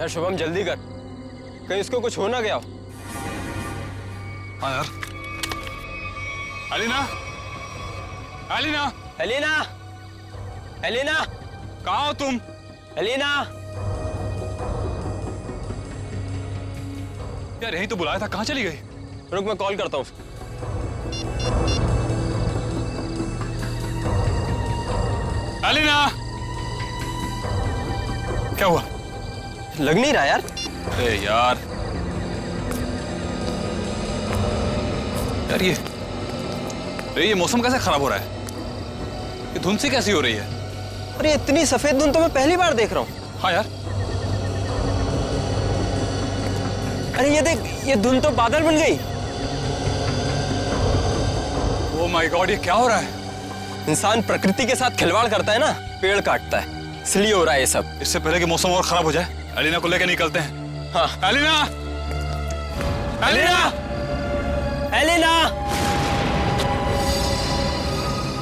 यार शुभम जल्दी कर, कहीं इसको कुछ हो ना गया हो। हाँ यार। एलिना, एलिना, एलिना, एलिना, कहाँ हो तुम? एलिना। यार यही तो बुलाया था, कहाँ चली गई? रुक मैं कॉल करता हूँ। एलिना, क्या हुआ? लग नहीं रहा यार। अरे यार ये मौसम कैसे खराब हो रहा है? ये धुंध सी कैसी हो रही है? अरे इतनी सफेद धुंध तो मैं पहली बार देख रहा हूँ। हाँ यार। अरे ये देख, ये धुंध तो बादल बन गई। ओह माय गॉड, ये क्या हो रहा है? इंसान प्रकृति के साथ खिलवाड़ करता है ना, पेड़ काटता है, इसलिए हो रहा है ये सब। इससे पहले कि मौसम और खराब हो जाए, एलिना को लेकर निकलते हैं। हाँ। Elina, Elina, Elina.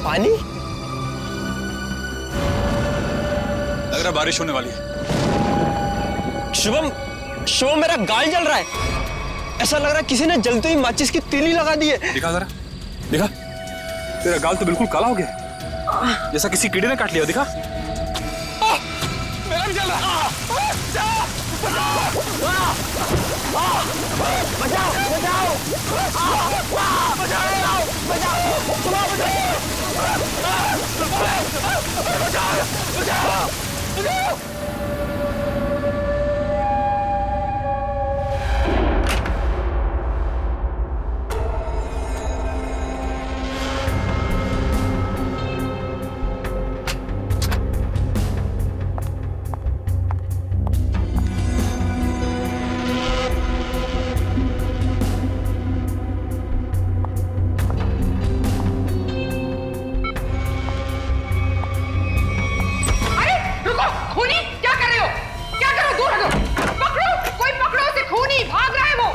पानी? लग रहा है बारिश होने वाली है। शुभम, शुभम मेरा गाल जल रहा है। ऐसा लग रहा है किसी ने जलते हुई माचिस की तीली लगा दी है। दिखा जरा, दिखा। तेरा गाल तो बिल्कुल काला हो गया, जैसा किसी कीड़े ने काट लिया। दिखा। मेरा भी जल रहा है। बचाओ, बचाओ,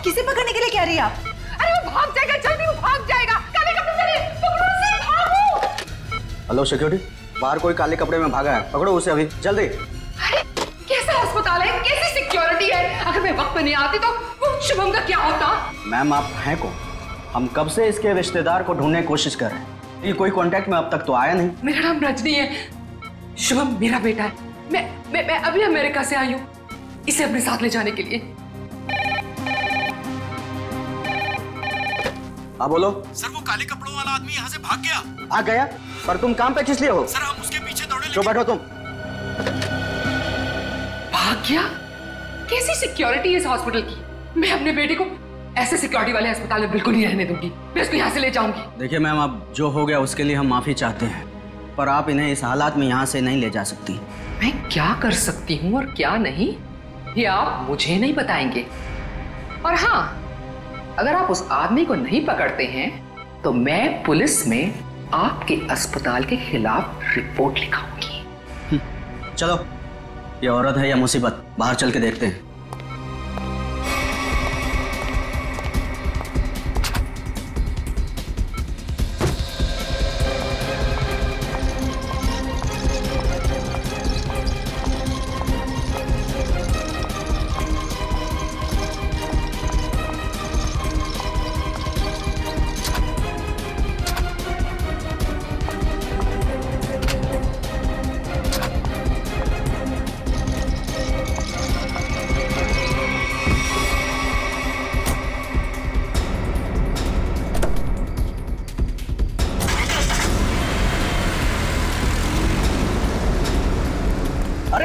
किसे पकड़ने के लिए कह रही है आप? अरे वो भाग जाएगा, जल्दी वो भाग जाएगा। काले कपड़े पहने, पकड़ो उसे, भागो। हेलो सिक्योरिटी, बाहर कोई काले कपड़े में भागा है, पकड़ो उसे अभी जल्दी। अरे कैसा अस्पताल है, कैसी सिक्योरिटी है? अगर मैं वक्त पे नहीं आती तो वो शुभम का क्या होता? मैम आप हैं कौन? हम कब से इसके रिश्तेदार को ढूंढने की कोशिश कर रहे हैं, ये कोई कांटेक्ट में अब तक तो आया नहीं। मेरा नाम रजनी है, शुभम मेरा बेटा है। मैं अभी अमेरिका से आई हूँ इसे अपने साथ ले जाने के लिए। हाँ बोलो। सर वो काले कपड़ों वाला आदमी यहाँ से भाग गया। आ गया? पर तुम काम पे किस लिए हो? सर हम उसके पीछे दौड़े। जो बैठो तुम। भाग गया? कैसी सिक्योरिटी है इस हॉस्पिटल की? मैं अपने बेटे को ऐसे सिक्योरिटी वाले अस्पताल में बिल्कुल नहीं रहने दूंगी। मैं उसको यहाँ से ले जाऊंगी। देखिए मैम, अब जो हो गया उसके लिए हम माफी चाहते हैं, पर आप इन्हें इस हालात में यहाँ से नहीं ले जा सकती। मैं क्या कर सकती हूँ और क्या नहीं, ये आप मुझे नहीं बताएंगे। और हाँ, अगर आप उस आदमी को नहीं पकड़ते हैं तो मैं पुलिस में आपके अस्पताल के खिलाफ रिपोर्ट लिखाऊंगी। चलो, ये औरत है या मुसीबत, बाहर चल के देखते हैं।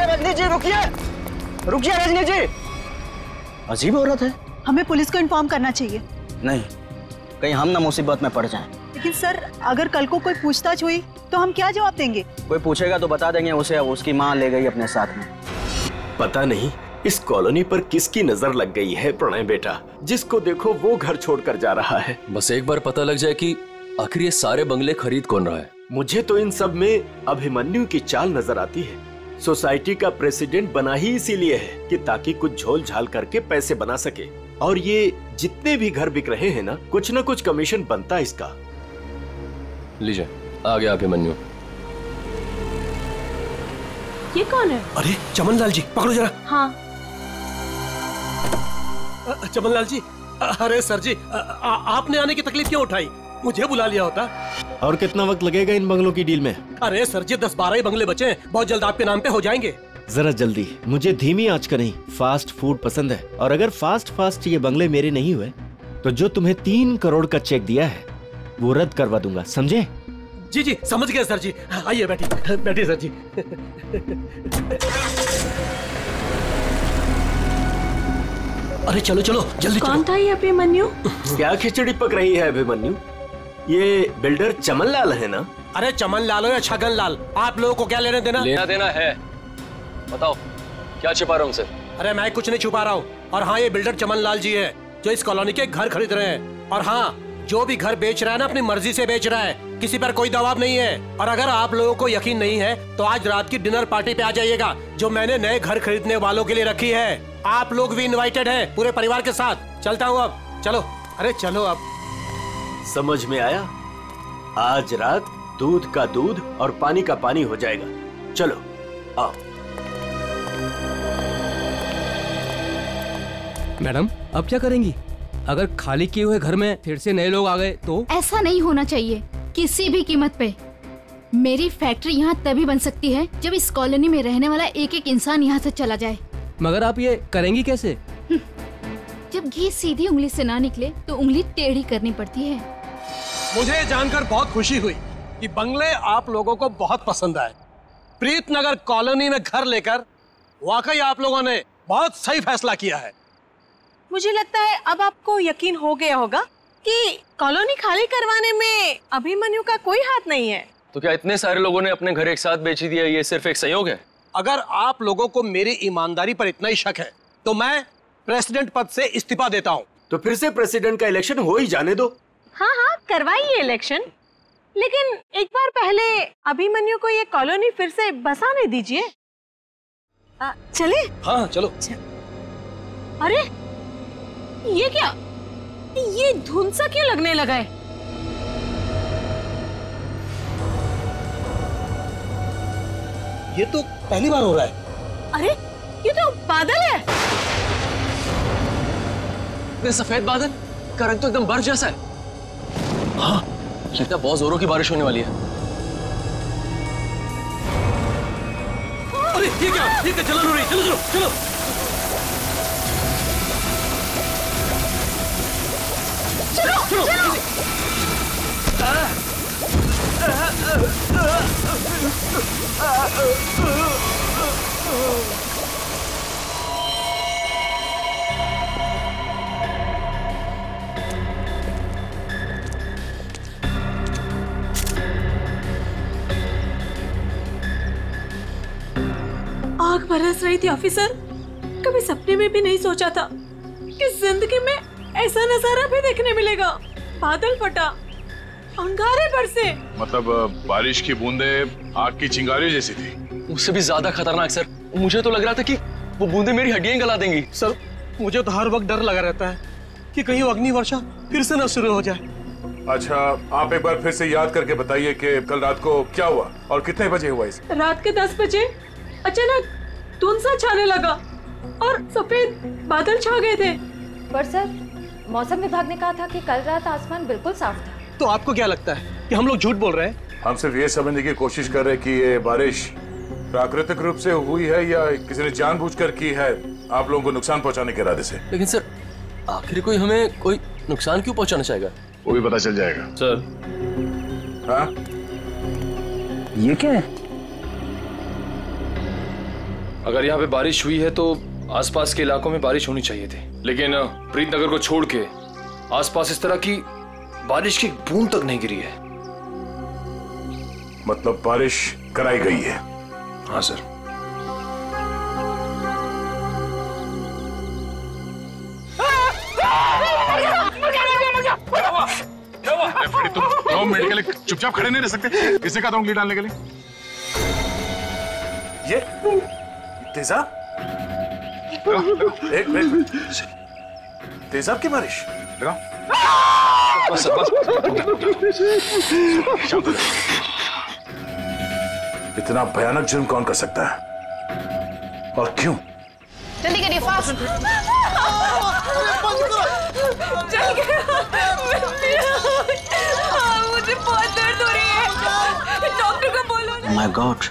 रजनी जी रुकिए, रुकिए रजनी जी। अजीब औरत है। हमें पुलिस को इन्फॉर्म करना चाहिए। नहीं, कहीं हम ना मुसीबत में पड़ जाएं। लेकिन सर, अगर कल को कोई पूछताछ हुई तो हम क्या जवाब देंगे? कोई पूछेगा तो बता देंगे उसे उसकी माँ ले गई अपने साथ में। पता नहीं इस कॉलोनी पर किसकी नजर लग गई है प्रणय बेटा, जिसको देखो वो घर छोड़कर जा रहा है। बस एक बार पता लग जाए कि आखिर ये सारे बंगले खरीद कौन रहा है। मुझे तो इन सब में अभिमन्यु की चाल नजर आती है। सोसाइटी का प्रेसिडेंट बना ही इसीलिए है कि ताकि कुछ झोल झाल करके पैसे बना सके, और ये जितने भी घर बिक रहे हैं ना कुछ कमीशन बनता है इसका। लीजिए, आ गया अभिमन्यु। ये कौन है? अरे चमन लाल जी, पकड़ो जरा। हाँ। चमनलाल जी, अरे सर जी, आपने आने की तकलीफ क्यों उठाई? मुझे बुला लिया होता। और कितना वक्त लगेगा इन बंगलों की डील में? अरे सर जी, 10-12 ही बंगले बचे हैं, बहुत जल्द आपके नाम पे हो जाएंगे। जरा जल्दी, मुझे धीमी आंच का नहीं फास्ट फूड पसंद है। और अगर फास्ट ये बंगले मेरे नहीं हुए तो जो तुम्हें 3 करोड़ का चेक दिया है वो रद्द करवा दूंगा, समझे? जी जी समझ गए सर जी। आइए बैठिए सर जी। अरे चलो जल्दी। कौन था ये अभिमन्यु? क्या खिचड़ी पक रही है अभिमन्यु? ये बिल्डर चमनलाल है ना? अरे चमनलाल हो या छगनलाल, आप लोगों को क्या लेने देना है? बताओ क्या छुपा रहा हूँ सर? अरे मैं कुछ नहीं छुपा रहा हूँ। और हाँ, ये बिल्डर चमनलाल जी है जो इस कॉलोनी के घर खरीद रहे हैं। और हाँ, जो भी घर बेच रहा है ना अपनी मर्जी से बेच रहा है, किसी पर कोई दबाव नहीं है। और अगर आप लोगों को यकीन नहीं है तो आज रात की डिनर पार्टी पे आ जाइएगा जो मैंने नए घर खरीदने वालों के लिए रखी है। आप लोग भी इनवाइटेड हैं पूरे परिवार के साथ। चलता हूँ अब, चलो। अरे चलो अब। समझ में आया? आज रात दूध का दूध और पानी का पानी हो जाएगा। चलो आओ। मैडम अब क्या करेंगी? अगर खाली किए हुए घर में फिर से नए लोग आ गए तो? ऐसा नहीं होना चाहिए किसी भी कीमत पे। मेरी फैक्ट्री यहाँ तभी बन सकती है जब इस कॉलोनी में रहने वाला एक इंसान यहाँ से चला जाए। मगर आप ये करेंगी कैसे? जब घी सीधी उंगली से ना निकले तो उंगली टेढ़ी करनी पड़ती है। मुझे जानकर बहुत खुशी हुई कि बंगले आप लोगों को बहुत पसंद आए। प्रीतनगर कॉलोनी में घर लेकर वाकई आप लोगों ने बहुत सही फैसला किया है। मुझे लगता है अब आपको यकीन हो गया होगा कि कॉलोनी खाली करवाने में अभिमन्यु का कोई हाथ नहीं है। तो क्या इतने सारे लोगों ने अपने घर एक साथ बेच दिया, ये सिर्फ एक संयोग है? अगर आप लोगों को मेरी ईमानदारी पर इतना ही शक है तो मैं प्रेसिडेंट पद से इस्तीफा देता हूँ। तो फिर से प्रेसिडेंट का इलेक्शन हो ही जाने दो। हाँ करवाइए इलेक्शन, लेकिन एक बार पहले अभिमन्यु को ये कॉलोनी फिर से बसाने दीजिए। चले? हाँ चलो। अरे ये क्या, ये धुंध सा क्यों लगने लगा है? ये तो पहली बार हो रहा है। अरे ये तो बादल है। ये सफेद बादल का रंग तो एकदम बर्फ जैसा है। हाँ, लगता है बहुत जोरों की बारिश होने वाली है। अरे ये क्या जलन हो रही है। चलो आग बरस रही थी ऑफिसर। कभी सपने में भी नहीं सोचा था कि जिंदगी में ऐसा नजारा भी देखने मिलेगा। बादल फटा, अंगारे बरसे। मतलब बारिश की बूंदे आग की चिंगारी जैसी थी। उससे भी ज्यादा खतरनाक सर। मुझे तो लग रहा था कि वो बूंदे मेरी हड्डियां गला देंगी। सर मुझे तो हर वक्त डर लगा रहता है कि कहीं अग्नि वर्षा फिर से न शुरू हो जाए। अच्छा, आप एक बार फिर से याद करके बताइए कि कल रात को क्या हुआ और कितने बजे हुआ इसे? रात के 10 बजे अचानक धुंध सा छाने लगा और सफेद बादल छा गए थे। पर सर, मौसम विभाग ने कहा था कि कल रात आसमान बिल्कुल साफ था। तो आपको क्या लगता है कि हम लोग झूठ बोल रहे हैं? हम सिर्फ ये समझने की कोशिश कर रहे हैं कि ये बारिश प्राकृतिक रूप से हुई है या किसी ने जानबूझकर की है आप लोगों को नुकसान पहुंचाने के इरादे से। लेकिन सर, आखिर कोई हमें कोई नुकसान क्यों पहुंचाना चाहेगा? वो भी पता चल जाएगा सर। हाँ, ये क्या है? अगर यहाँ पे बारिश हुई है तो आसपास के इलाकों में बारिश होनी चाहिए थी, लेकिन प्रीतनगर को छोड़ के आसपास इस तरह की बारिश की बूंद तक नहीं गिरी है। मतलब बारिश कराई गई है? हाँ सर। तुम मेडिकल चुपचाप खड़े नहीं रह सकते? किसने कहा था उंगली डालने के लिए? ये तेजाब? एक मिनट, तेजाब की बारिश? बस इतना भयानक जुर्म कौन कर सकता है और क्यों? जल्दी करिए, फास्ट। चल गया। मुझे बहुत दर्द हो रही है, डॉक्टर को बोलो। माय गॉड,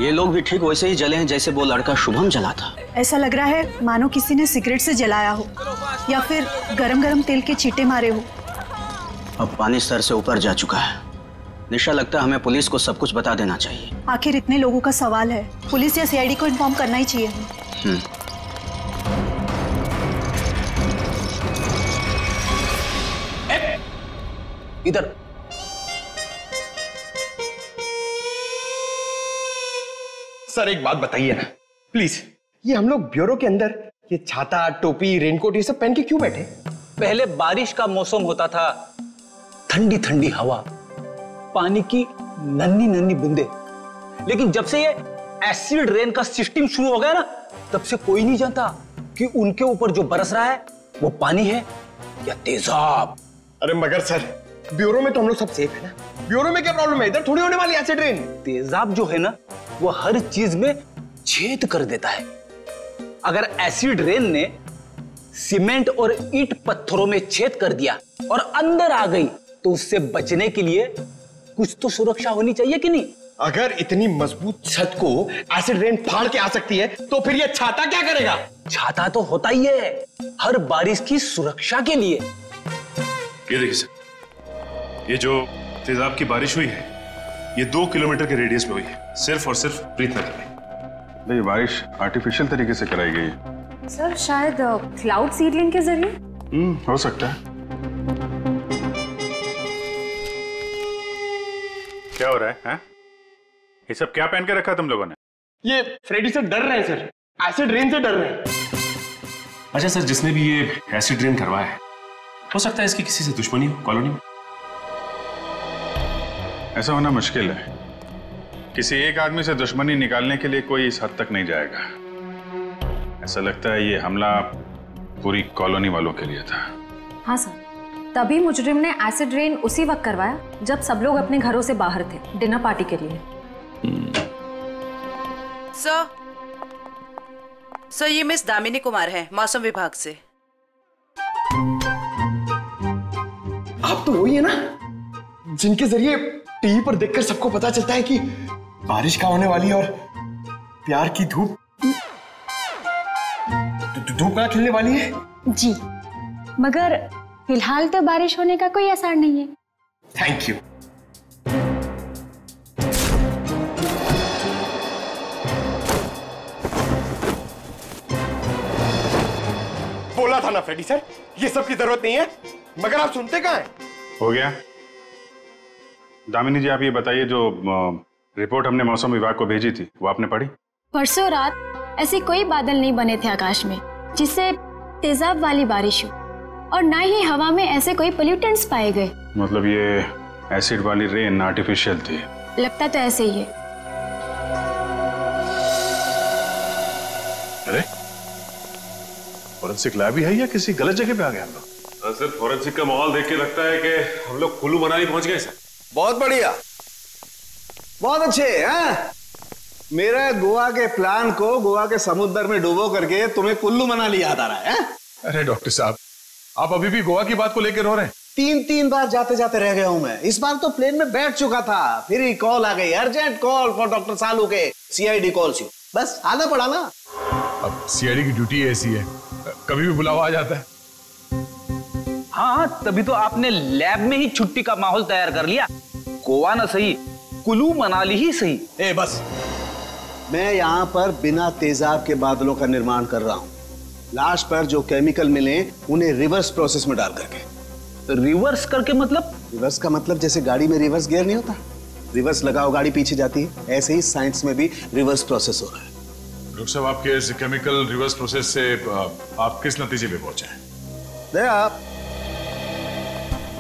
ये लोग भी ठीक वैसे ही जले हैं जैसे वो लड़का शुभम जला था। ऐसा लग रहा है मानो किसी ने सिगरेट से जलाया हो या फिर गरम गरम तेल के छींटे मारे हो। अब पानी सर से ऊपर जा चुका है। निशा, लगता है हमें पुलिस को सब कुछ बता देना चाहिए। आखिर इतने लोगों का सवाल है, पुलिस या सीआईडी को इन्फॉर्म करना ही चाहिए। इधर सर, एक बात बताइए ना प्लीज, ये हम लोग ब्यूरो के अंदर ये छाता, टोपी, रेनकोट ये सब पहन के क्यों बैठे? पहले बारिश का मौसम होता था, ठंडी ठंडी हवा, पानी की नन्ही नन्ही बूंदे। लेकिन जब से ये एसिड रेन का सिस्टम शुरू हो गया ना, तब से कोई नहीं जानता कि उनके ऊपर जो बरस रहा है वो पानी है या तेजाब। अरे मगर सर, ब्यूरो में तो हम लोग सब सेफ है ना। ब्यूरो में क्या प्रॉब्लम है? इधर थोड़ी होने वाली एसिड रेन। तेजाब जो है ना, वो हर चीज में छेद कर देता है। अगर एसिड रेन ने सीमेंट और ईंट पत्थरों में छेद कर दिया और अंदर आ गई, तो उससे बचने के लिए कुछ तो सुरक्षा होनी चाहिए कि नहीं? अगर इतनी मजबूत छत को एसिड रेन फाड़ के आ सकती है, तो फिर ये छाता क्या करेगा? छाता तो होता ही है हर बारिश की सुरक्षा के लिए। ये देखिए सर, ये जो तेजाब की बारिश हुई है, ये 2 किलोमीटर के रेडियस में हुई है, सिर्फ और सिर्फ प्रीतनगर में। ये बारिश आर्टिफिशियल तरीके से कराई गई है सर, शायद क्लाउड सीडलिंग के जरिए। हो सकता है। क्या हो रहा है? ये सब क्या पहन के रखा तुम लोगों ने? ये फ्रेडी से डर रहे हैं सर, एसिड रेन से डर रहे हैं। अच्छा सर, जिसने भी ये एसिड रेन करवाया है, हो सकता है इसकी किसी से दुश्मनी हो कॉलोनी में। ऐसा होना मुश्किल है। किसी एक आदमी से दुश्मनी निकालने के लिए कोई इस हद तक नहीं जाएगा। ऐसा लगता है ये हमला पूरी कॉलोनी वालों के लिए था। हाँ सर, तभी मुजरिम ने एसिड रेन उसी वक्त करवाया जब सब लोग अपने घरों से बाहर थे डिनर पार्टी के लिए। सर, ये मिस दामिनी कुमार है, मौसम विभाग से। आप तो वही है ना जिनके जरिए टीवी पर देखकर सबको पता चलता है कि बारिश का होने वाली है और प्यार की धूप ना खिलने वाली है। जी, मगर फिलहाल तो बारिश होने का कोई आसार नहीं है। Thank you. बोला था ना फ्रेडी सर, ये सब की जरूरत नहीं है, मगर आप सुनते कहाँ हैं? हो गया। दामिनी जी, आप ये बताइए, जो रिपोर्ट हमने मौसम विभाग को भेजी थी वो आपने पढ़ी? परसों रात ऐसे कोई बादल नहीं बने थे आकाश में जिससे तेजाब वाली बारिश हो, और ना ही हवा में ऐसे कोई पोल्यूटेंट्स पाए गए। मतलब ये एसिड वाली रेन आर्टिफिशियल थी? लगता तो ऐसे ही है। अरे, फॉरेंसिक लैब ही है या किसी गलत जगह पे आ गए हम लोग? सर, फॉरेंसिक का माहौल देख के लगता है कि हम लोग कुल्लू मनाली पहुंच गए सर। बहुत बढ़िया, बहुत अच्छे हैं। मेरा गोवा के प्लान को गोवा के समुद्र में डुबो करके तुम्हें कुल्लू मनाली याद आ रहा है? अरे डॉक्टर साहब, आप अभी भी गोवा की बात को लेकर रो रहे हैं? 3 बार जाते जाते रह गया हूं मैं। इस बार तो प्लेन में बैठ चुका था, फिर ही कॉल आ गई, अर्जेंट कॉल फॉर डॉक्टर सालू के सीआईडी कॉल्स यू। बस आना पड़ा ना। अब सीआईडी की ड्यूटी ऐसी है, कभी भी बुलावा आ जाता है। हाँ, तभी तो आपने लैब में ही छुट्टी का माहौल तैयार कर लिया। गोवा ना सही, कुल्लू मनाली ही सही। ए बस, मैं यहाँ पर बिना तेजाब के बादलों का निर्माण कर रहा हूँ। लाश पर जो केमिकल मिले उन्हें रिवर्स प्रोसेस में डाल करके। रिवर्स करके मतलब? रिवर्स का मतलब जैसे गाड़ी में रिवर्स गियर नहीं होता, रिवर्स लगाओ गाड़ी पीछे जाती है, ऐसे ही साइंस में भी रिवर्स प्रोसेस हो रहा है। डॉक्टर साहब, आपके इस केमिकल रिवर्स प्रोसेस से आप किस नतीजे पे पहुंचे हैं? देखा,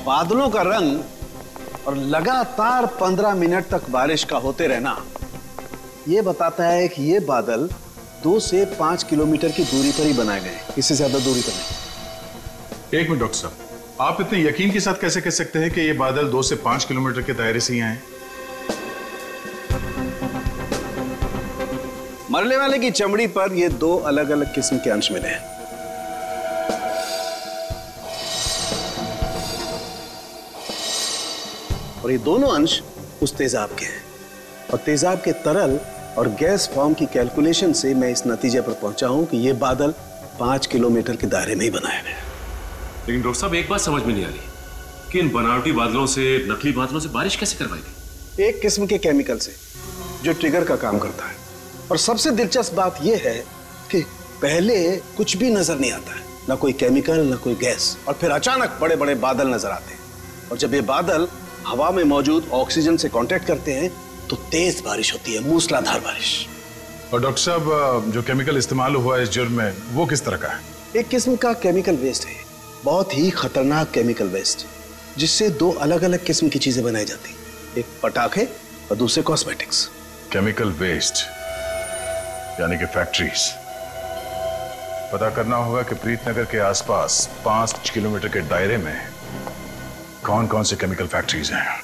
बादलों का रंग और लगातार 15 मिनट तक बारिश का होते रहना ये बताता है कि ये बादल 2 से 5 किलोमीटर की दूरी पर ही बनाए गए, इससे ज्यादा दूरी पर नहीं। एक मिनट डॉक्टर साहब, आप इतने यकीन के साथ कैसे कह सकते हैं कि ये बादल 2 से 5 किलोमीटर के दायरे से ही आए? मरने वाले की चमड़ी पर ये 2 अलग अलग किस्म के अंश मिले हैं। और ये दोनों अंश उस तेजाब के हैं। और तेजाब के तरल और गैस फॉर्म की कैलकुलेशन से मैं इस नतीजे पर पहुंचा हूं कि ये बादल 5 किलोमीटर के दायरे में ही बनाए गए। लेकिन डॉक्टर साहब, एक बात समझ में नहीं आ रही कि इन बनावटी बादलों से, नकली बादलों से बारिश कैसे करवाई गई? एक किस्म के केमिकल से जो ट्रिगर का काम करता है। और सबसे दिलचस्प बात यह है कि पहले कुछ भी नजर नहीं आता है, ना कोई केमिकल ना कोई गैस, और फिर अचानक बड़े बड़े बादल नजर आते हैं। और जब ये बादल हवा में मौजूद ऑक्सीजन से कांटेक्ट करते हैं तो तेज बारिश होती है, मूसलाधार बारिश। और डॉक्टर साहब, जो केमिकल इस्तेमाल हुआ है इस जुर्म में, वो किस तरह का है? एक किस्म का केमिकल वेस्ट है, बहुत ही खतरनाक केमिकल वेस्ट, जिससे 2 अलग अलग किस्म की चीजें बनाई जाती हैं, एक पटाखे और दूसरे कॉस्मेटिक्स। केमिकल वेस्ट यानी कि फैक्ट्रीज। पता करना होगा कि प्रीतनगर के आसपास 5 किलोमीटर के दायरे में कौन कौन से केमिकल फैक्ट्रीज हैं।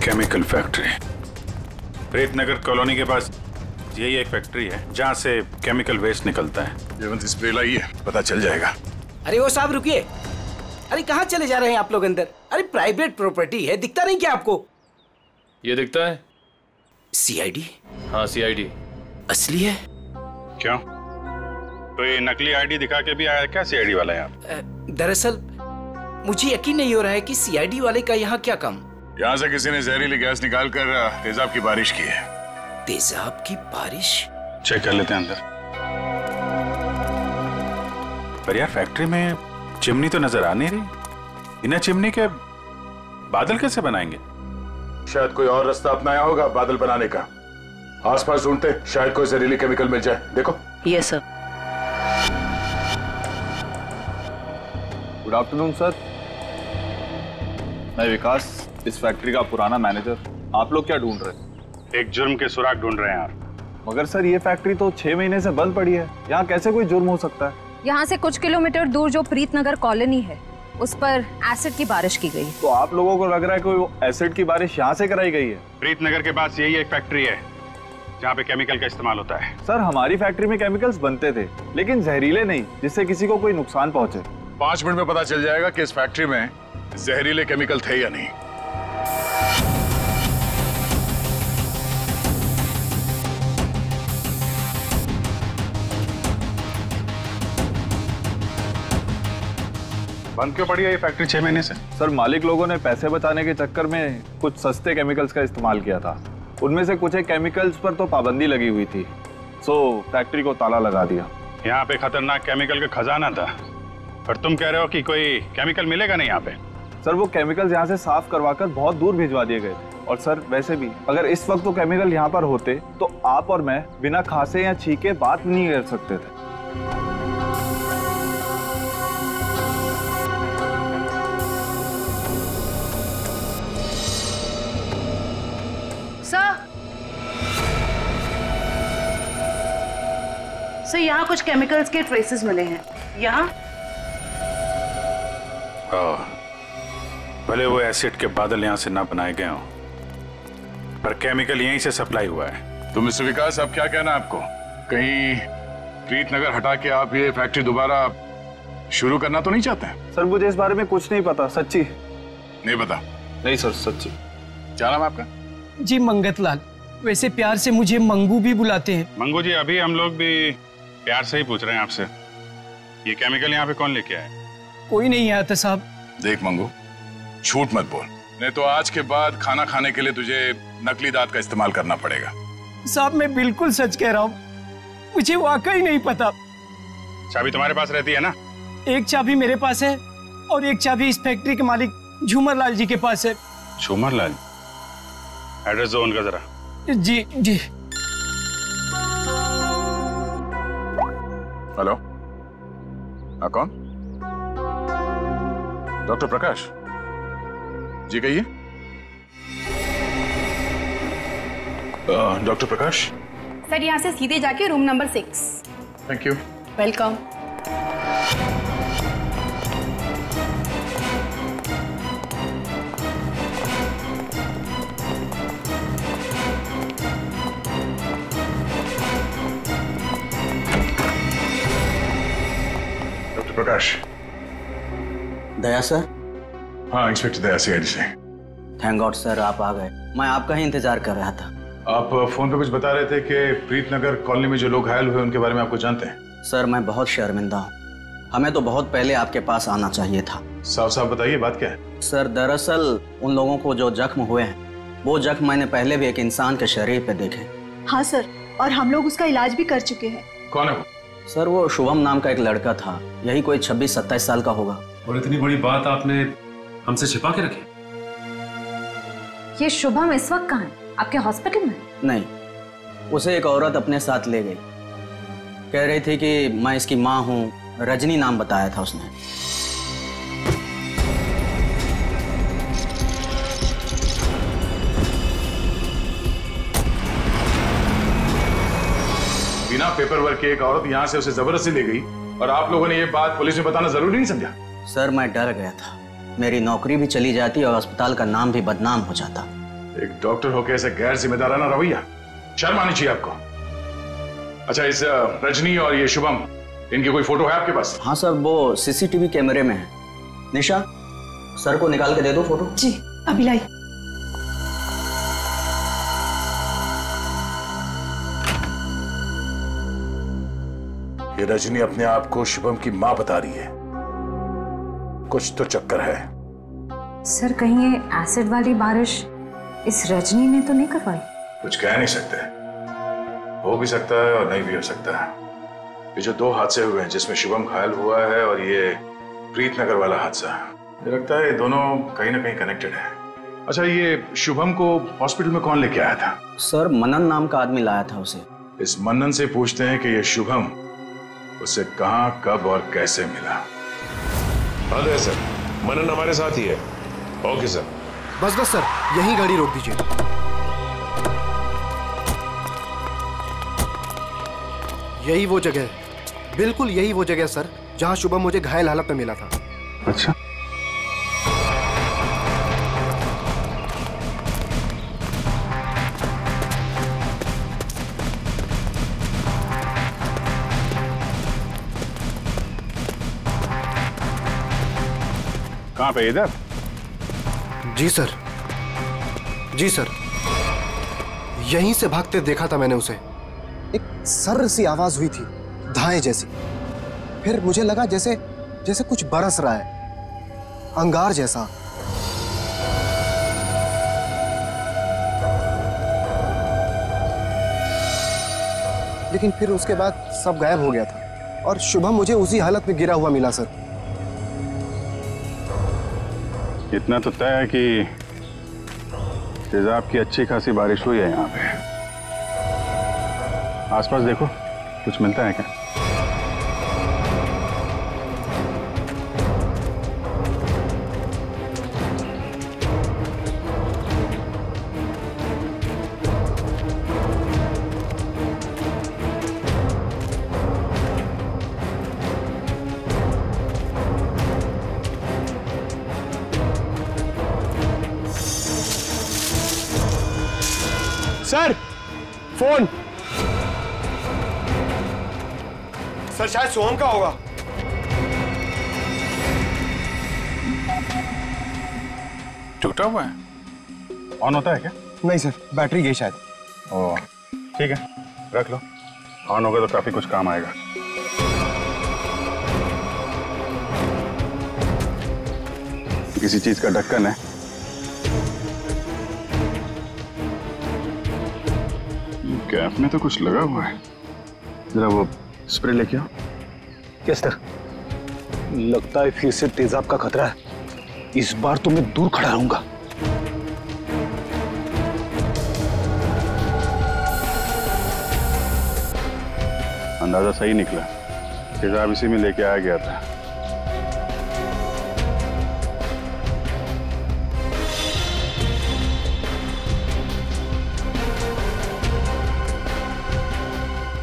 Chemical factory. प्रीतनगर कॉलोनी के पास यही एक फैक्ट्री है जहां से केमिकल वेस्ट निकलता है। जयवंत स्प्रे लाइए, पता चल जाएगा। अरे वो साहब रुकिए, अरे कहाँ चले जा रहे हैं आप लोग अंदर? अरे प्राइवेट प्रॉपर्टी है, दिखता नहीं क्या आपको? ये दिखता है CID। हाँ CID असली है। क्यों, तो ये नकली ID दिखा के भी आया क्या CID वाला यहाँ? दरअसल मुझे यकीन नहीं हो रहा है कि CID वाले का यहाँ क्या काम। यहाँ से किसी ने जहरीली गैस निकालकर तेजाब की बारिश की है। तेजाब की बारिश? चेक कर लेते हैं अंदर। पर यार, फैक्ट्री में चिमनी तो नजर आ नहीं रही। बिना चिमनी के बादल कैसे बनाएंगे? शायद कोई और रास्ता अपनाया होगा बादल बनाने का। आसपास ढूंढते, शायद कोई जहरीली केमिकल मिल जाए। देखो। Yes sir. Good afternoon sir, मैं विकास, इस फैक्ट्री का पुराना मैनेजर। आप लोग क्या ढूंढ रहे हैं? एक जुर्म के सुराग ढूंढ रहे हैं आप। मगर सर ये फैक्ट्री तो 6 महीने से बंद पड़ी है, यहाँ कैसे कोई जुर्म हो सकता है? यहाँ से कुछ किलोमीटर दूर जो प्रीतनगर कॉलोनी है, उस पर एसिड की बारिश की गई। तो आप लोगों को लग रहा है कोई एसिड की बारिश यहाँ से कराई गई है? प्रीतनगर के पास यही एक फैक्ट्री है जहाँ पे केमिकल का इस्तेमाल होता है। सर हमारी फैक्ट्री में केमिकल्स बनते थे, लेकिन जहरीले नहीं, जिससे किसी को कोई नुकसान पहुंचे। 5 मिनट में पता चल जाएगा कि इस फैक्ट्री में जहरीले केमिकल थे या नहीं। बंद क्यों पड़ी है ये फैक्ट्री 6 महीने से? सर मालिक लोगों ने पैसे बचाने के चक्कर में कुछ सस्ते केमिकल्स का इस्तेमाल किया था। उनमें से कुछ एक केमिकल्स पर तो पाबंदी लगी हुई थी, सो फैक्ट्री को ताला लगा दिया। यहाँ पे खतरनाक केमिकल का खजाना था, पर तुम कह रहे हो कि कोई केमिकल मिलेगा नहीं यहाँ पे? सर वो केमिकल्स यहाँ से साफ करवाकर बहुत दूर भिजवा दिए गए थे। और सर वैसे भी अगर इस वक्त वो केमिकल यहाँ पर होते तो आप और मैं बिना खांसे या छींके बात नहीं कर सकते थे। सर यहाँ कुछ केमिकल्स के ट्रेसेस मिले हैं। यहाँ भले वो एसिड के बादल यहाँ से ना बनाए गए हों, पर केमिकल यहीं से सप्लाई हुआ है। तो मिस्टर विकास, अब क्या कहना आपको? कहीं प्रीतनगर हटा के आप ये फैक्ट्री दोबारा शुरू करना तो नहीं चाहते हैं? सर मुझे इस बारे में कुछ नहीं पता, सच्ची नहीं पता। नहीं सर, सच्ची। क्या नाम आपका? जी मंगत लाल, वैसे प्यार से मुझे मंगू भी बुलाते हैं। मंगू जी, अभी हम लोग भी प्यार से ही पूछ रहे हैं आपसे, ये केमिकल यहाँ पे कौन लेके आया? कोई नहीं आया था साहब। देख मंगू, झूठ मत बोल, नहीं तो आज के बाद खाना खाने के लिए तुझे नकली दांत का इस्तेमाल करना पड़ेगा। साहब मैं बिल्कुल सच कह रहा हूँ, मुझे वाकई नहीं पता। चाबी तुम्हारे पास रहती है ना? एक चाबी मेरे पास है और एक चाबी इस फैक्ट्री के मालिक झूमर लाल जी के पास है। झूमर लाल? एड्रेस दो उनका जरा। जी जी। हेलो, हाँ कौन? डॉक्टर प्रकाश जी, कहिए। डॉक्टर प्रकाश सर, यहाँ से सीधे जाके room number 6। Thank you. Welcome. Daya sir? हाँ इंस्पेक्टर दया सीआईडी से। थैंक गॉड सर, आप आ गए। मैं आपका ही इंतजार कर रहा था। आप फोन पे कुछ बता रहे थे कि प्रीतनगर कॉलोनी में जो लोग घायल हुए उनके बारे में आपको जानते हैं? सर मैं बहुत शर्मिंदा हूँ, हमें तो बहुत पहले आपके पास आना चाहिए था। साफ साफ बताइए बात क्या है? सर दरअसल उन लोगों को जो जख्म हुए हैं वो जख्म मैंने पहले भी एक इंसान के शरीर पे देखे। हाँ सर, और हम लोग उसका इलाज भी कर चुके हैं। कौन है वो? सर वो शुभम नाम का एक लड़का था, यही कोई 26-27 साल का होगा। और इतनी बड़ी बात आपने हमसे छिपा के रखी? ये शुभम इस वक्त कहाँ है? आपके हॉस्पिटल में? नहीं, उसे एक औरत अपने साथ ले गई, कह रही थी कि मैं इसकी माँ हूँ, रजनी नाम बताया था उसने। बिना पेपर वर्क के एक औरत यहाँ से उसे जबरदस्ती ले गई और आप लोगों ने ये बात पुलिस में बताना जरूरी नहीं समझा? सर मैं डर गया था, मेरी नौकरी भी चली जाती और अस्पताल का नाम भी बदनाम हो जाता। एक डॉक्टर होकर ऐसे गैर जिम्मेदाराना रवैया, शर्म आनी चाहिए आपको। अच्छा इस रजनी और ये शुभम, इनकी कोई फोटो है आपके पास? हाँ सर, वो सीसीटीवी कैमरे में है। निशा, सर को निकाल के दे दो फोटो। जी अभी लाई। ये रजनी अपने आप को शुभम की मां बता रही है, कुछ तो चक्कर है। सर कहीं ये एसिड वाली बारिश इस रजनी ने तो नहीं करवाई? कुछ कह नहीं सकते, हो भी सकता है और नहीं भी हो सकता है। ये जो दो हादसे हुए हैं जिसमें शुभम घायल हुआ है और ये प्रीतनगर वाला हादसा, मुझे लगता है ये दोनों कहीं ना कहीं कनेक्टेड है। अच्छा ये शुभम को हॉस्पिटल में कौन लेके आया था? सर मनन नाम का आदमी लाया था उसे। इस मनन से पूछते हैं कि ये शुभम उसे कहां, कब और कैसे मिला। हाँ सर, मनन हमारे साथ ही है। Okay sir. बस सर, यहीं गाड़ी रोक दीजिए। यही वो जगह है, बिल्कुल यही वो जगह सर जहां शुभम मुझे घायल हालत में मिला था। अच्छा कहाँ पे? इधर? जी सर, जी सर, यहीं से भागते देखा था मैंने उसे। एक सर्र सी आवाज हुई थी, धाए जैसी। फिर मुझे लगा जैसे जैसे कुछ बरस रहा है, अंगार जैसा। लेकिन फिर उसके बाद सब गायब हो गया था और शुभम मुझे उसी हालत में गिरा हुआ मिला सर। इतना तो तय है कि तेजाब की अच्छी खासी बारिश हुई है यहाँ पे। आसपास देखो, कुछ मिलता है क्या? Sir phone. सर शायद सोहम का होगा। टूटा हुआ है? ऑन होता है क्या? नहीं सर, बैटरी गई शायद। ओह ठीक है, रख लो। ऑन होगा तो काफी कुछ काम आएगा। किसी चीज का ढक्कन है। कैप में तो कुछ लगा हुआ है, जरा वो स्प्रे लेके आओ। Yes sir. लगता है फिर से तेजाब का खतरा है, इस बार तो मैं दूर खड़ा रहूंगा। अंदाजा सही निकला, तेजाब इसी में लेके आया गया था।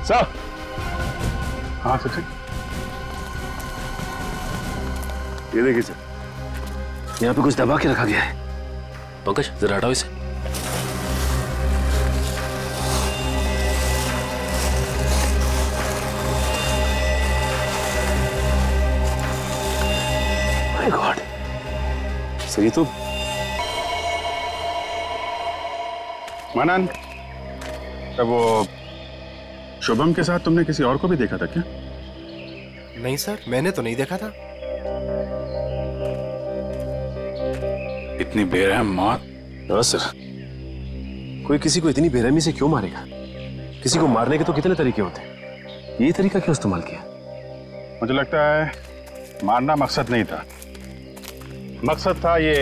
सर। हाँ सचिन, ये देखिए सर, यहाँ पे कुछ दबा के रखा गया है। पंकज जरा हटाओ इसे। माय गॉड, सही तो मानन, तब वो शुभम के साथ तुमने किसी और को भी देखा था क्या? नहीं सर, मैंने तो नहीं देखा था। इतनी बेरहम मौत? सर, कोई किसी को इतनी बेरहमी से क्यों मारेगा? किसी को मारने के तो कितने तरीके होते हैं, ये तरीका क्यों इस्तेमाल किया? मुझे लगता है मारना मकसद नहीं था, मकसद था ये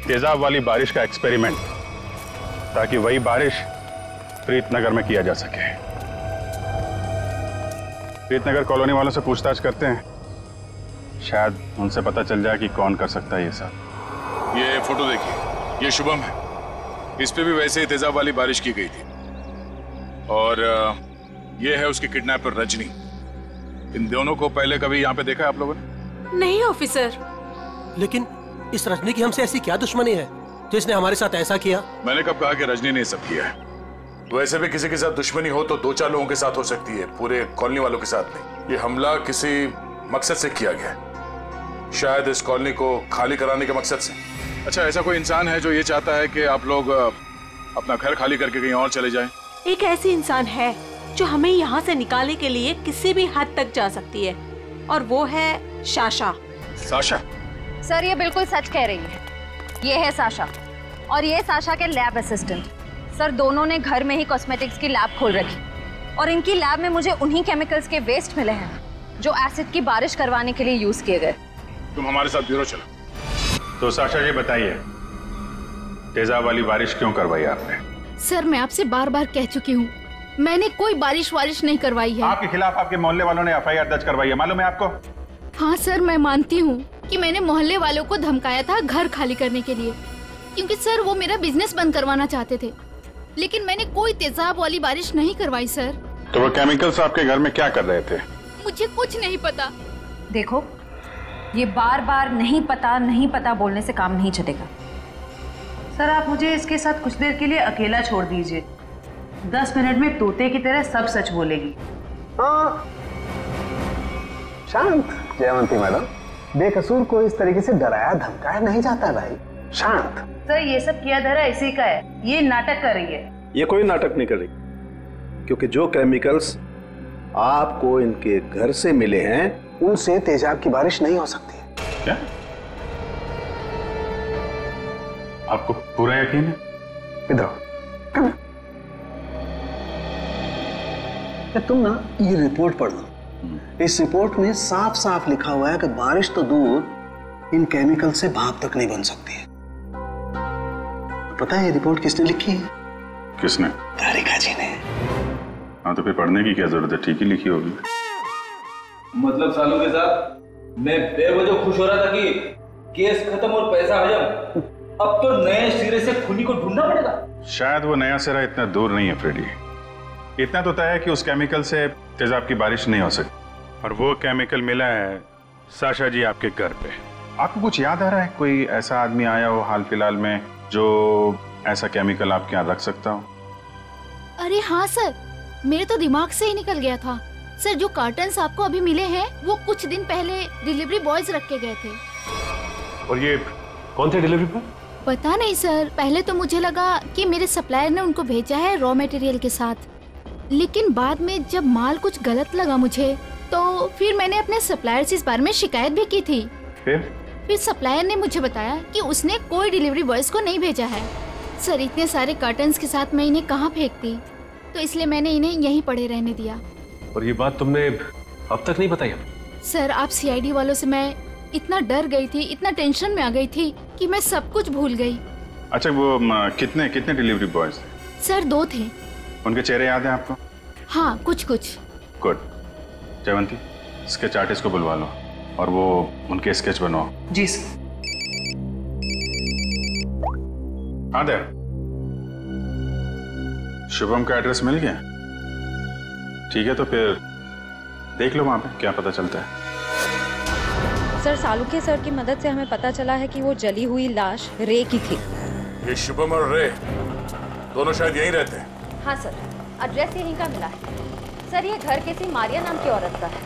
तेजाब वाली बारिश का एक्सपेरिमेंट, ताकि वही बारिश प्रीतनगर में किया जा सके। प्रीतनगर कॉलोनी वालों से पूछताछ करते हैं, शायद उनसे पता चल जाए कि कौन कर सकता है ये सब। ये फोटो देखिए, ये शुभम है, इस पे भी वैसे ही तेजाब वाली बारिश की गई थी। और ये है उसकी किडनैपर रजनी। इन दोनों को पहले कभी यहाँ पे देखा है आप लोगों ने? नहीं ऑफिसर। लेकिन इस रजनी की हमसे ऐसी क्या दुश्मनी है जिसने हमारे साथ ऐसा किया? मैंने कब कहा कि रजनी ने सब किया है? वैसे भी किसी के साथ दुश्मनी हो तो 2-4 लोगों के साथ हो सकती है, पूरे कॉलोनी वालों के साथ नहीं। ये हमला किसी मकसद से किया गया है, शायद इस कॉलोनी को खाली कराने के मकसद से। अच्छा, ऐसा कोई इंसान है जो ये चाहता है कि आप लोग अपना घर खाली करके कहीं और चले जाएं? एक ऐसी इंसान है जो हमें यहाँ से निकालने के लिए किसी भी हद तक जा सकती है, और वो है साशा। साशा? सर, ये बिल्कुल सच कह रही है। ये है साशा, और ये साशा के लैब असिस्टेंट। सर, दोनों ने घर में ही कॉस्मेटिक्स की लैब खोल रखी, और इनकी लैब में मुझे उन्हीं केमिकल्स के वेस्ट मिले हैं जो एसिड की बारिश करवाने के लिए यूज किए गए। तुम हमारे साथ ब्यूरो चलो। तो साशा जी बताइए, तेजाब वाली बारिश क्यों करवाई आपने? सर, मैं आपसे बार बार कह चुकी हूँ, मैंने कोई बारिश नहीं करवाई है। आपके खिलाफ आपके मोहल्ले वालों ने एफआईआर दर्ज करवाई है, मालूम है आपको? हाँ सर, मैं मानती हूँ कि मैंने मोहल्ले वालों को धमकाया था घर खाली करने के लिए, क्योंकि सर वो मेरा बिजनेस बंद करवाना चाहते थे। लेकिन मैंने कोई तेजाब वाली बारिश नहीं करवाई सर। तो वो केमिकल्स आपके घर में क्या कर रहे थे? मुझे कुछ नहीं पता। देखो, ये बार बार नहीं पता बोलने से काम नहीं चलेगा। सर, आप मुझे इसके साथ कुछ देर के लिए अकेला छोड़ दीजिए। 10 मिनट में तोते की तरह सब सच बोलेगी। हाँ, शांत जयवंती मैडम, बेकसूर को इस तरीके से डराया धमकाया नहीं जाता भाई। शांत। सर, ये सब किया धरा इसी का है, ये नाटक कर रही है। ये कोई नाटक नहीं कर रही, क्योंकि जो केमिकल्स आपको इनके घर से मिले हैं उनसे तेजाब की बारिश नहीं हो सकती है। क्या? आपको पूरा यकीन है? इधर तुम ना ये रिपोर्ट पढ़ लो। इस रिपोर्ट में साफ साफ लिखा हुआ है कि बारिश तो दूर, इन केमिकल से भाप तक नहीं बन सकती है। पता है ये रिपोर्ट किसने लिखी है? किसने? तारिका जी ने। हाँ, तो फिर पढ़ने की क्या जरूरत है, ठीक ही लिखी होगी। मतलब सालों के साथ मैं बेवजह खुश हो रहा था कि केस खत्म और पैसा हजम, अब तो नए सिरे से खूनी को ढूंढना पड़ेगा। शायद वो नया सिरा इतना दूर नहीं है फ्रेडी। इतना तो तय है कि उस केमिकल से तेजाब की बारिश नहीं हो सकती, और वो केमिकल मिला है साशा जी आपके घर पे। आपको कुछ याद आ रहा है, कोई ऐसा आदमी आया हो हाल फिलहाल में जो ऐसा केमिकल आपके यहाँ रख सकता हो? अरे हाँ सर, मेरे तो दिमाग से ही निकल गया था। सर, जो कार्टन्स आपको अभी मिले हैं वो कुछ दिन पहले डिलीवरी बॉयज रख के गए थे। और ये कौन थे डिलीवरी बॉय? पता नहीं सर, पहले तो मुझे लगा कि मेरे सप्लायर ने उनको भेजा है रॉ मटेरियल के साथ, लेकिन बाद में जब माल कुछ गलत लगा मुझे, तो फिर मैंने अपने सप्लायर से इस बारे में शिकायत भी की थी। फिर सप्लायर ने मुझे बताया कि उसने कोई डिलीवरी बॉयज को नहीं भेजा है। सर, इतने सारे कार्टन्स के साथ मैं इन्हें कहाँ फेंकती, तो इसलिए मैंने इन्हें यहीं पड़े रहने दिया। और ये बात तुमने अब तक नहीं बताई? सर, आप सीआईडी वालों से मैं इतना डर गई थी, इतना टेंशन में आ गई थी कि मैं सब कुछ भूल गई। अच्छा, वो कितने डिलीवरी बॉयज थे? सर, 2 थे। उनके चेहरे याद हैं आपको? हाँ, कुछ कुछ। गुड। जयवंती, स्केच आर्टिस्ट को बुलवा लो और वो उनके स्केच बनवाओ। जी सर। हाँ देव, शुभम का एड्रेस मिल गया? ठीक है, तो फिर देख लो वहां पे क्या पता चलता है। सर, सालुके सर की मदद से हमें पता चला है कि वो जली हुई लाश रे की थी। ये शुभम और रे दोनों शायद यहीं रहते हैं। हाँ सर, एड्रेस यहीं का मिला है। सर, ये घर किसी मारिया नाम की औरत का है।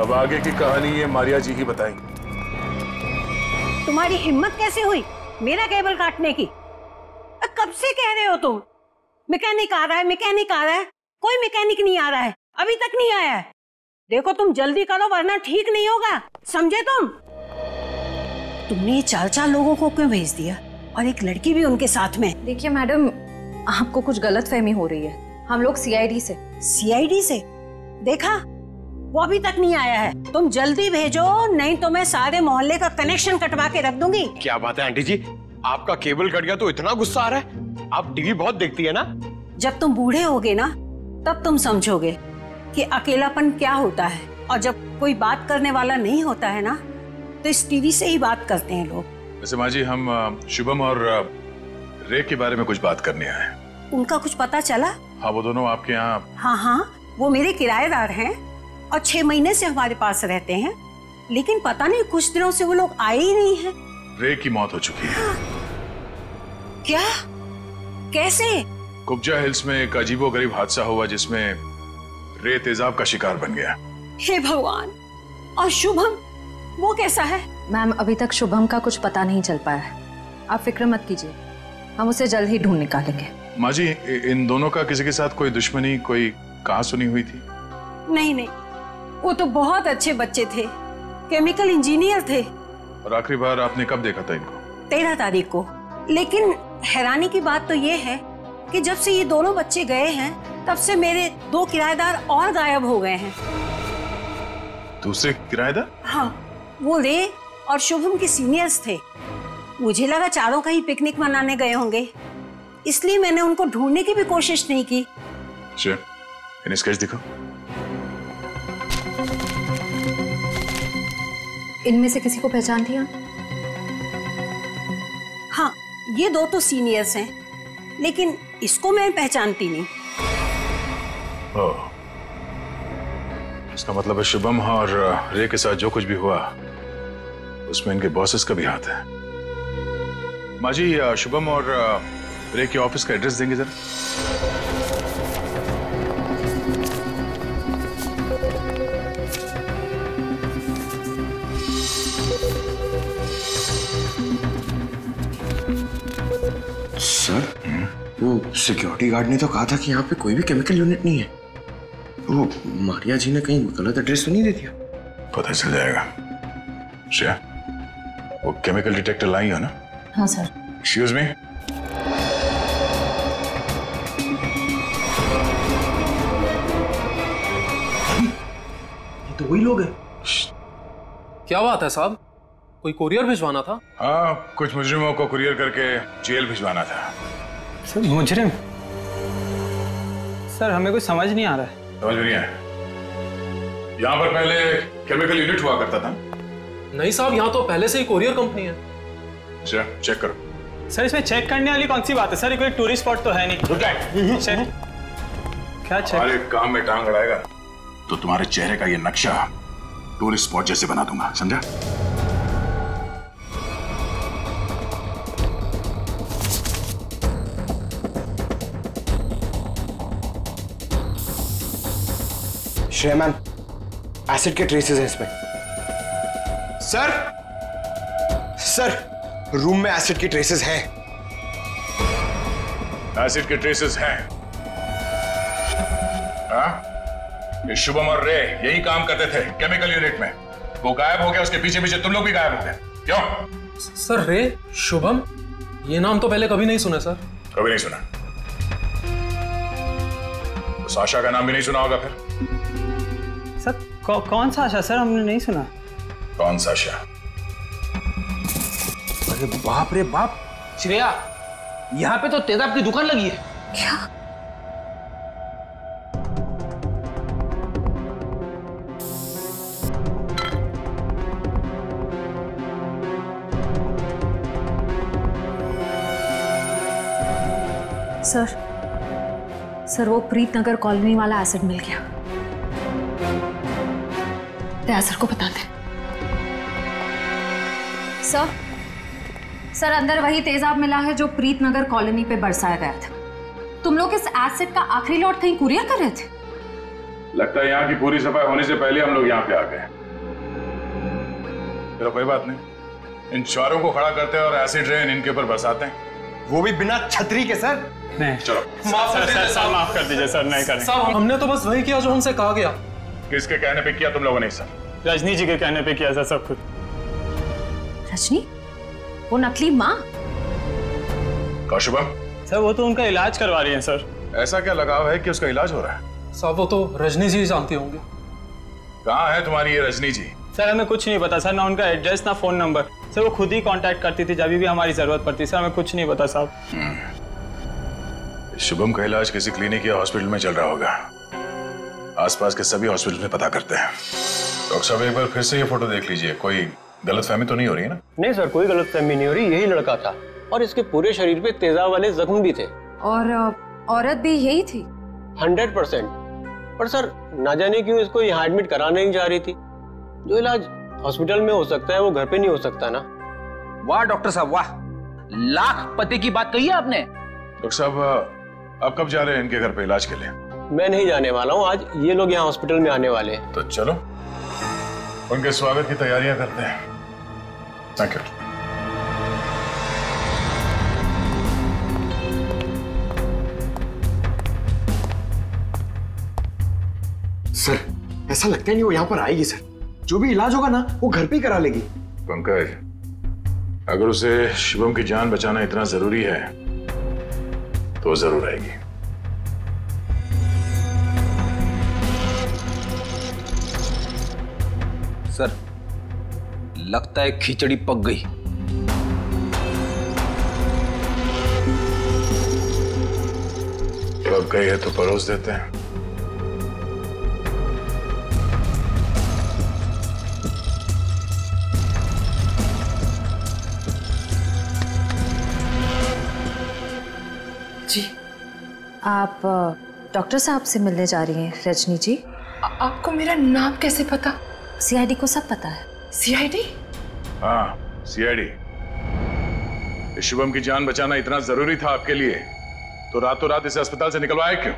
अब आगे की कहानी ये मारिया जी ही बताएंगी। तुम्हारी हिम्मत कैसे हुई मेरा केबल काटने की? कब से कह रहे हो तुम? मैकेनिक आ रहा है, मैकेनिक आ रहा है। कोई मैकेनिक नहीं आ रहा है, अभी तक नहीं आया है। देखो तुम जल्दी करो वरना ठीक नहीं होगा, समझे तुम? तुमने 4 लोगों को क्यों भेज दिया और एक लड़की भी उनके साथ में? देखिए मैडम, आपको कुछ गलतफहमी हो रही है। हम लोग सीआईडी से। सीआईडी से? देखा, वो अभी तक नहीं आया है। तुम जल्दी भेजो, नहीं तो मैं सारे मोहल्ले का कनेक्शन कटवा के रख दूंगी। क्या बात है आंटी जी, आपका केबल कट गया तो इतना गुस्सा आ रहा है? आप टीवी बहुत देखती है ना? जब तुम बूढ़े होगे ना तब तुम समझोगे कि अकेलापन क्या होता है। और जब कोई बात करने वाला नहीं होता है ना तो इस टीवी से ही बात करते हैं लोग। वैसे माँ जी, हम शुभम और रे के बारे में कुछ बात करने आए हैं। उनका कुछ पता चला? हाँ, वो दोनों आपके यहाँ। हाँ, वो मेरे किराएदार हैं और 6 महीने से हमारे पास रहते हैं, लेकिन पता नहीं कुछ दिनों से वो लोग आए ही नहीं हैं। रे की मौत हो चुकी है। क्या? कैसे? कुब्जा हिल्स में एक अजीबोगरीब हादसा हुआ जिसमें रे तेजाब का शिकार बन गया। हे भगवान! और शुभम, वो कैसा है? मैम, अभी तक शुभम का कुछ पता नहीं चल पाया है। आप फिक्र मत कीजिए, हम उसे जल्द ही ढूंढ निकालेंगे। माँ जी, इन दोनों का किसी के साथ कोई दुश्मनी, कोई कहां सुनी हुई थी? नहीं, वो तो बहुत अच्छे बच्चे थे, केमिकल इंजीनियर थे। और आखिरी बार आपने कब देखा था इनको? 13 तारीख को। लेकिन हैरानी की बात तो ये है कि जब से ये दोनों बच्चे गए हैं तब से मेरे 2 किराएदार और गायब हो गए हैं। दूसरे किराएदार? हाँ, वो रे और शुभम के सीनियर्स थे। मुझे लगा चारों कहीं पिकनिक मनाने गए होंगे, इसलिए मैंने उनको ढूंढने की भी कोशिश नहीं की। इन्हें स्केच दिखो। इनमें से किसी को पहचान दिया? हाँ, ये 2 तो सीनियर्स हैं, लेकिन इसको मैं पहचानती नहीं। इसका मतलब है शुभम और रे के साथ जो कुछ भी हुआ उसमें इनके बॉसेस का भी हाथ है। माँ जी, शुभम और रे के ऑफिस का एड्रेस देंगे जरा? सर, वो सिक्योरिटी गार्ड ने तो कहा था कि यहाँ पे कोई भी केमिकल यूनिट नहीं है। वो मारिया जी ने कहीं गलत एड्रेस तो नहीं दे दिया? पता चल जाएगा। श्रेया, वो केमिकल डिटेक्टर लाई हो ना? हाँ सर। Excuse me. ये तो वही लोग हैं। क्या बात है साहब, कोई कुरियर भिजवाना था? हाँ, कुछ मुजरिमों को कुरियर करके जेल भिजवाना था। सर, मुजरिम? सर, हमें कुछ समझ नहीं आ रहा है। समझ नहीं आया? यहाँ पर पहले केमिकल यूनिट हुआ करता था? नहीं साहब, यहाँ तो पहले से ही कुरियर कंपनी है। अच्छा, चेक करो। सर, इसमें चेक करने वाली कौन सी बात है? सर, कोई टूरिस्ट स्पॉट तो है नहीं। चेक? क्या चेक? हमारे काम में टांग अड़ाएगा तो तुम्हारे चेहरे का ये नक्शा टूरिस्ट स्पॉट जैसे बना दूंगा, समझा? श्रेया मैम, एसिड के ट्रेसेस हैं इसमें। सर, रूम में एसिड के ट्रेसेस हैं। एसिड के ट्रेसेस हैं? हाँ? ये शुभम और रे यही काम करते थे केमिकल यूनिट में। वो गायब हो गया, उसके पीछे पीछे तुम लोग भी गायब हो गए। क्यों? सर, रे, शुभम, ये नाम तो पहले कभी नहीं सुना सर। कभी नहीं सुना? तो साशा का नाम भी नहीं सुना होगा फिर? सर, कौन सा आशा? सर, हमने नहीं सुना। कौन सा आशा? अरे बाप रे बाप, श्रेया, यहाँ पे तो तेजाब की दुकान लगी है। क्या? सर, वो प्रीतनगर कॉलोनी वाला एसिड मिल गया। सर को बताते हैं। सर, अंदर वही तेजाब मिला है जो प्रीतनगर कॉलोनी पे बरसाया गया था। तुम लोग इस एसिड का आखिरी लॉट कहीं कुरियर कर रहे थे? लगता है यहाँ की पूरी सफाई होने से पहले हम लोग यहाँ पे आ गए। चलो कोई बात नहीं, इन चारों को खड़ा करते हैं और एसिड रेन इनके ऊपर बरसाते हैं, वो भी बिना छतरी के। सर नहीं, चलो माफ कर दीजिए सर, माफ कर दीजिए सर, नहीं करें। साहब हमने तो बस वही किया जो हमसे कहा गया। किसके कहने पे किया तुम लोगों ने? सर रजनी जी के कहने पे किया सर सब कुछ। रजनी? वो नकली माँ? कौशुभम? सर वो तो उनका इलाज करवा रही हैं सर। ऐसा क्या लगाव है कि उसका इलाज हो रहा है? साहब वो तो रजनी जी जानती होंगे। कहाँ है तुम्हारी ये रजनी जी? सर हमें कुछ नहीं पता सर, ना उनका एड्रेस ना फोन नंबर। सर वो खुद ही कांटेक्ट करती थी जब भी हमारी जरूरत पड़ती। सर हमें कुछ नहीं पता साहब। शुभम का इलाज किसी क्लिनिक या हॉस्पिटल में चल रहा होगा। आसपास के सभी हॉस्पिटल में पता करते हैं। डॉक्टर साहब एक बार फिर से ये फोटो देख लीजिए, कोई गलतफहमी तो नहीं हो रही है ना? नहीं सर, कोई गलतफहमी नहीं हो रही, यही लड़का था और इसके पूरे शरीर पे तेजाब वाले जख्म भी थे। और औरत भी यही थी? 100%। पर सर ना जाने क्यों इसको यहाँ एडमिट कराने नहीं जा रही थी। जो इलाज हॉस्पिटल में हो सकता है वो घर पे नहीं हो सकता ना। वाह डॉक्टर साहब वाह, लाख पते की बात कही है आपने। डॉक्टर साहब आप कब जा रहे हैं इनके घर पे इलाज के लिए? मैं नहीं जाने वाला हूँ, आज ये लोग यहाँ हॉस्पिटल में आने वाले हैं। तो चलो उनके स्वागत की तैयारियां करते हैं। Thank you. सर ऐसा लगता है नहीं वो यहाँ पर आएगी सर। जो भी इलाज होगा ना वो घर पे ही करा लेगी। पंकज, अगर उसे शुभम की जान बचाना इतना जरूरी है तो जरूर आएगी। सर लगता है खिचड़ी पक गई। पक गई है तो परोस देते हैं। जी आप डॉक्टर साहब से मिलने जा रही हैं रजनी जी? आपको मेरा नाम कैसे पता? सीआईडी को सब पता है। सीआईडी? हाँ सीआईडी। शुभम की जान बचाना इतना जरूरी था आपके लिए तो रातों रात इसे अस्पताल से निकलवाया क्यों?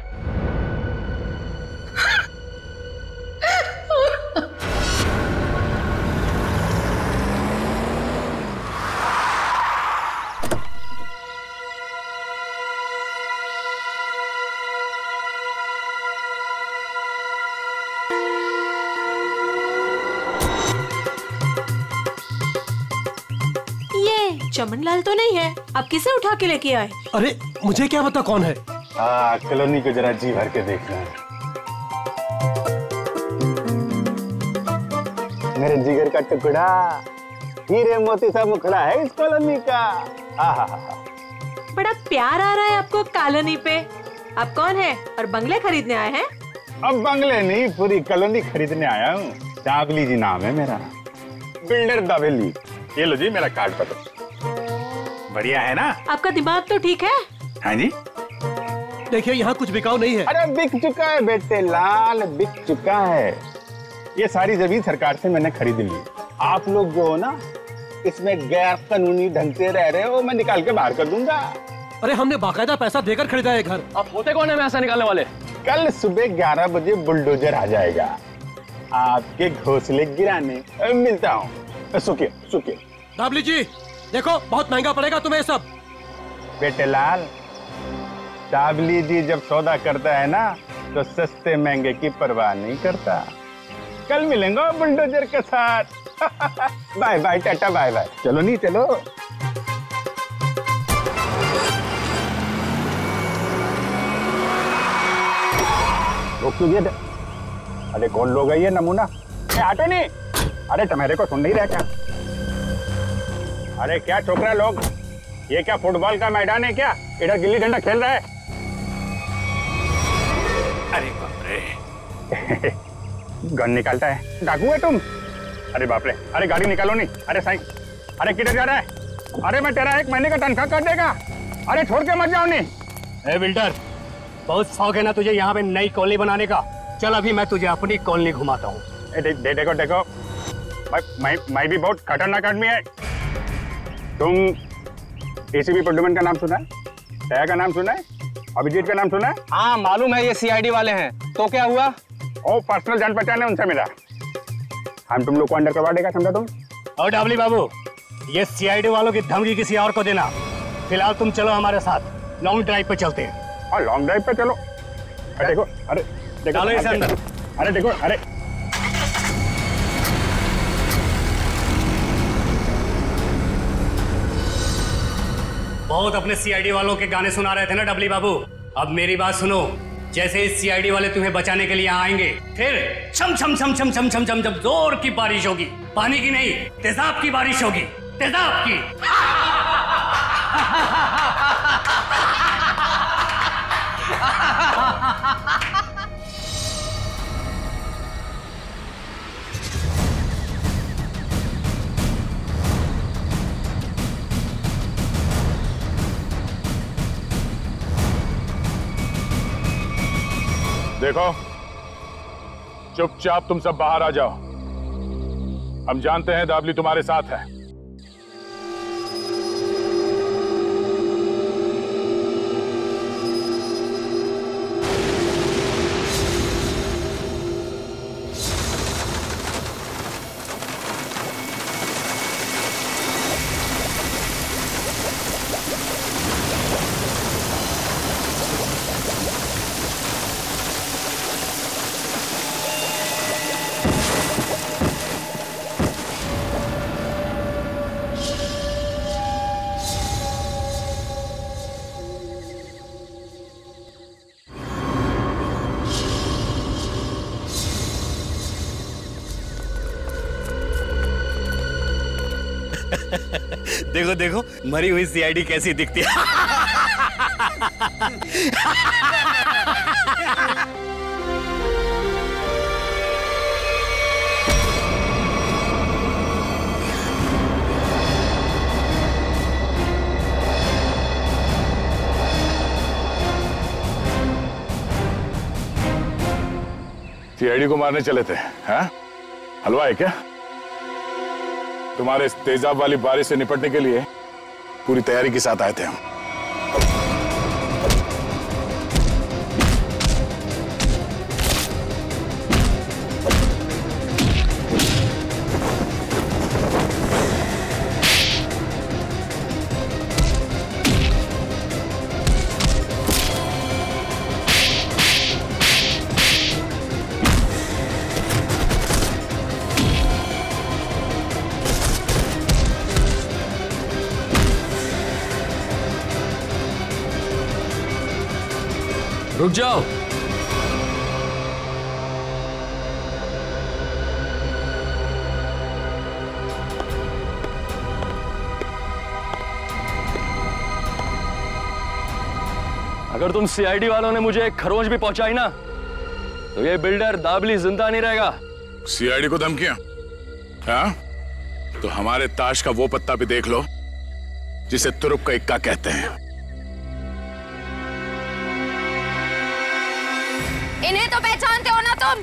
चमनलाल तो नहीं है, आप किसे उठा के लेके आए? अरे मुझे क्या पता कौन है। कॉलोनी को जरा जी भर के देखना है। मेरे जिगर का टुकड़ा, हीरे मोती सा मुखड़ा है इस कॉलोनी का। बड़ा प्यार आ रहा है आपको कॉलोनी पे। आप कौन है और बंगले खरीदने आए हैं? अब बंगले नहीं, पूरी कॉलोनी खरीदने आया हूँ। चावली जी नाम है मेरा, बिल्डर दावेली। ये लो जी मेरा कार्ड पत्र। बढ़िया है ना? आपका दिमाग तो ठीक है? हाँ जी। देखिए यहाँ कुछ बिकाऊ नहीं है। अरे बिक चुका है बेटे लाल, बिक चुका है। ये सारी जमीन सरकार से मैंने खरीद ली। आप लोग जो हो ना इसमें गैर कानूनी ढंग से रह रहे हो, मैं निकाल के बाहर कर दूंगा। अरे हमने बाकायदा पैसा देकर खरीदा है घर। आप होते कौन है पैसा निकालने वाले? कल सुबह 11 बजे बुलडोजर आ जाएगा आपके घोंसले गिराने। मिलता हूँ। सुखिए सुखिए। दाबली जी देखो बहुत महंगा पड़ेगा तुम्हें सब। बेटे लाल, दाबली जी जब सौदा करता है ना तो सस्ते महंगे की परवाह नहीं करता। कल मिलेंगे बुलडोजर के साथ। Bye bye tata bye bye. चलो नहीं चलो। अरे कौन लोग है ये नमूना? आटो नहीं। अरे तुम्हारे को सुन नहीं रहा क्या? अरे क्या छोकरा लोग, ये क्या फुटबॉल का मैदान है क्या? इधर गिल्ली डंडा खेल रहा है। अरे बाप रे। गन निकालता है, डाकू है तुम? अरे बाप रे। अरे गाड़ी निकालो नहीं। अरे साईं, अरे किधर जा रहा है? अरे मैं तेरा 1 महीने का तनख्वाह कर देगा। अरे छोड़ के मत जाओ नहीं। ए बिल्डर, बहुत शौक है ना तुझे यहाँ पे नई कॉलोनी बनाने का? चल अभी मैं तुझे अपनी कॉलोनी घुमाता हूँ। देखो देखो, मैं भी बहुत खतरनाक आदमी है। तुम एसीपी प्रद्युमन का नाम सुना है? दया का नाम सुना है? अभिजीत का नाम सुना है? हाँ मालूम है, ये सीआईडी वाले हैं। तो क्या हुआ? ओ पर्सनल जान पहचान है उनसे मेरा। हम तुम लोग को अंडर करवा देगा, समझा तुम? और डाबली बाबू, ये सीआईडी वालों की धमकी किसी और को देना। फिलहाल तुम चलो हमारे साथ, लॉन्ग ड्राइव पे चलते हैं। हाँ लॉन्ग ड्राइव पे चलो। देखो, अरे देखो, चलो इसे अंदर। अरे देखो, अरे बहुत अपने सीआईडी वालों के गाने सुना रहे थे ना डबली बाबू, अब मेरी बात सुनो। जैसे इस सीआईडी वाले तुम्हें बचाने के लिए आएंगे, फिर छम छम छम छम छम छम छम छम जोर की बारिश होगी। पानी की नहीं, तेजाब की बारिश होगी, तेजाब की। देखो, चुपचाप तुम सब बाहर आ जाओ। हम जानते हैं दाबली तुम्हारे साथ है। देखो देखो मरी हुई सीआईडी कैसी दिखती है। सीआईडी को मारने चले थे, हाँ? हलवा है क्या? तुम्हारे इस तेजाब वाली बारिश से निपटने के लिए पूरी तैयारी के साथ आए थे हम। रुक जाओ। अगर तुम सीआईडी वालों ने मुझे एक खरोंच भी पहुंचाई ना, तो ये बिल्डर दाबली जिंदा नहीं रहेगा। सीआईडी को धमकियां? हाँ? तो हमारे ताश का वो पत्ता भी देख लो जिसे तुरुप का इक्का कहते हैं। इन्हें तो पहचानते हो ना तुम?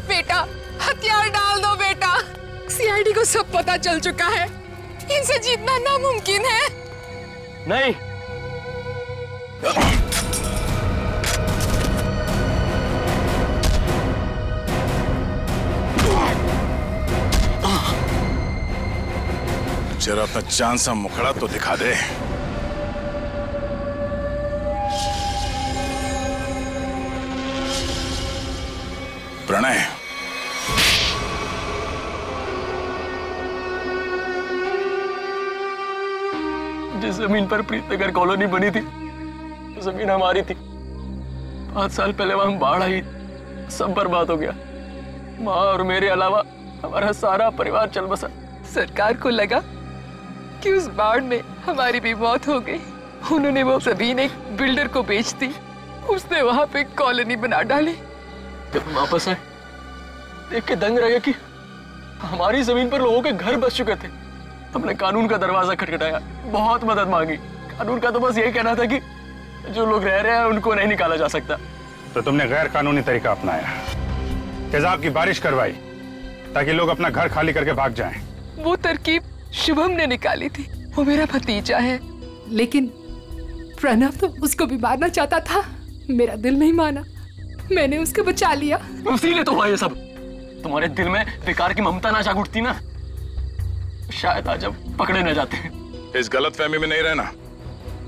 बेटा हथियार डाल दो बेटा, सीआईडी को सब पता चल चुका है, इनसे जीतना नामुमकिन है। नहीं, जरा अपना चांद सा मुखड़ा तो दिखा दे। प्रणय, जिस जमीन पर प्रीतनगर कॉलोनी बनी थी, वो जमीन हमारी थी। 5 साल पहले वहां बाढ़ आई, सब बर्बाद हो गया। माँ और मेरे अलावा हमारा सारा परिवार चल बसा। सरकार को लगा कि उस बाढ़ में हमारी भी मौत हो गई। उन्होंने वो जमीन एक बिल्डर को बेच दी, उसने वहां पे कॉलोनी बना डाली। जब वापस आए देख के दंग रहे कि हमारी जमीन पर लोगों के घर बस चुके थे। हमने कानून का दरवाजा खटखटाया, बहुत मदद मांगी। कानून का तो बस यही कहना था कि जो लोग रह रहे हैं उनको नहीं निकाला जा सकता। तो तुमने गैर कानूनी तरीका अपनाया, तेजाब की बारिश करवाई ताकि लोग अपना घर खाली करके भाग जाएं। वो तरकीब शुभम ने निकाली थी, वो मेरा भतीजा है। लेकिन प्रणव तो उसको भी मारना चाहता था, मेरा दिल नहीं माना, मैंने उसको बचा लिया। इसीलिए तो हुआ ये सब। तुम्हारे दिल में बेकार की ममता ना जाग उठती ना, शायद आज अब पकड़े न जाते। इस गलतफहमी में नहीं रहना,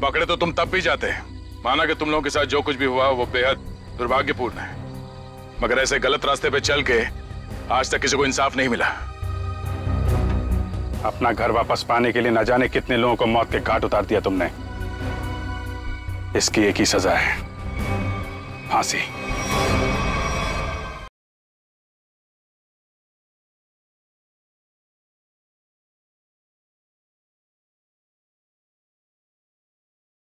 पकड़े तो तुम तब भी जाते। माना कि तुम लोगों के साथ जो कुछ भी हुआ वो बेहद दुर्भाग्यपूर्ण है, मगर ऐसे गलत रास्ते पे चल के आज तक किसी को इंसाफ नहीं मिला। अपना घर वापस पाने के लिए न जाने कितने लोगों को मौत के घाट उतार दिया तुमने। इसकी एक ही सजा है, फांसी।